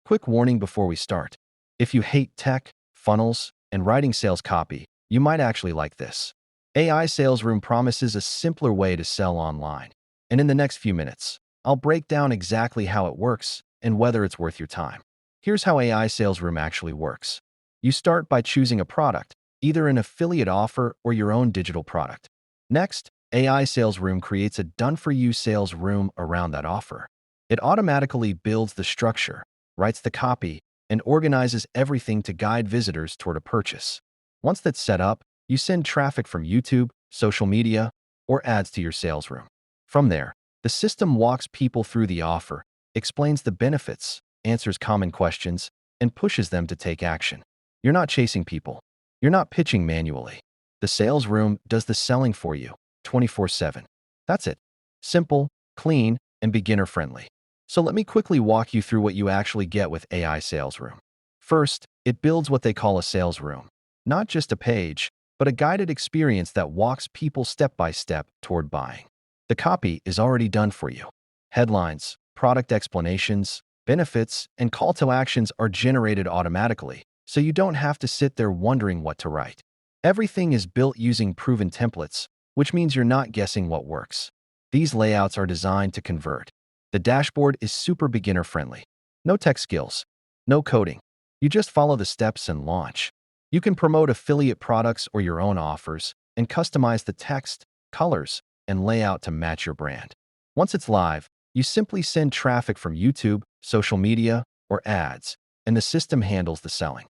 Quick warning before we start. If you hate tech, funnels, and writing sales copy, you might actually like this. AI Sales Room promises a simpler way to sell online. And in the next few minutes, I'll break down exactly how it works and whether it's worth your time. Here's how AI Sales Room actually works. You start by choosing a product, either an affiliate offer or your own digital product. Next, AI Sales Room creates a done-for-you sales room around that offer. It automatically builds the structure, writes the copy, and organizes everything to guide visitors toward a purchase. Once that's set up, you send traffic from YouTube, social media, or ads to your sales room. From there, the system walks people through the offer, explains the benefits, answers common questions, and pushes them to take action. You're not chasing people. You're not pitching manually. The sales room does the selling for you, 24/7. That's it. Simple, clean, and beginner-friendly. So let me quickly walk you through what you actually get with AI Sales Room. First, it builds what they call a sales room. Not just a page, but a guided experience that walks people step by step toward buying. The copy is already done for you. Headlines, product explanations, benefits, and call to actions are generated automatically, so you don't have to sit there wondering what to write. Everything is built using proven templates, which means you're not guessing what works. These layouts are designed to convert. The dashboard is super beginner-friendly. No tech skills, no coding. You just follow the steps and launch. You can promote affiliate products or your own offers and customize the text, colors, and layout to match your brand. Once it's live, you simply send traffic from YouTube, social media, or ads, and the system handles the selling.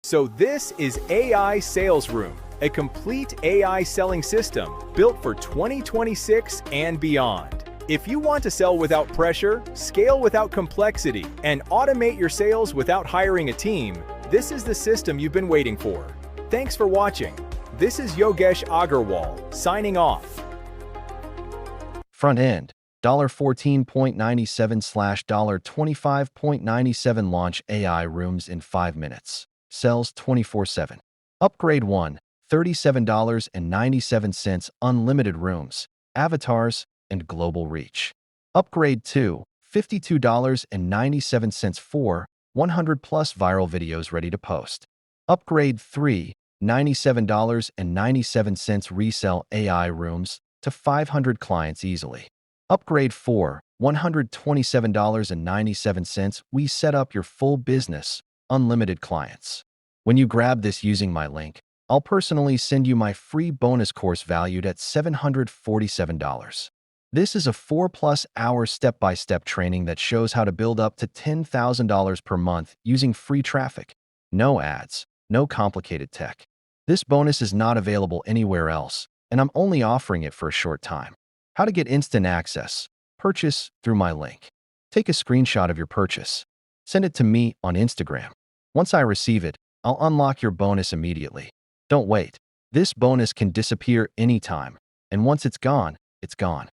So this is AI Sales Room, a complete AI selling system built for 2026 and beyond. If you want to sell without pressure, scale without complexity, and automate your sales without hiring a team, this is the system you've been waiting for. Thanks for watching. This is Yogesh Agarwal, signing off. Front end, $14.97/$25.97 launch AI rooms in 5 minutes. Sells 24/7. Upgrade 1, $37.97 unlimited rooms, avatars, and global reach. Upgrade 2, $52.97 for 100 plus viral videos ready to post. Upgrade 3, $97.97 resell AI rooms to 500 clients easily. Upgrade 4, $127.97 we set up your full business, unlimited clients. When you grab this using my link, I'll personally send you my free bonus course valued at $747. This is a 4+ hour step-by-step training that shows how to build up to $10,000 per month using free traffic. No ads, no complicated tech. This bonus is not available anywhere else, and I'm only offering it for a short time. How to get instant access. Purchase through my link. Take a screenshot of your purchase. Send it to me on Instagram. Once I receive it, I'll unlock your bonus immediately. Don't wait. This bonus can disappear anytime, and once it's gone, it's gone.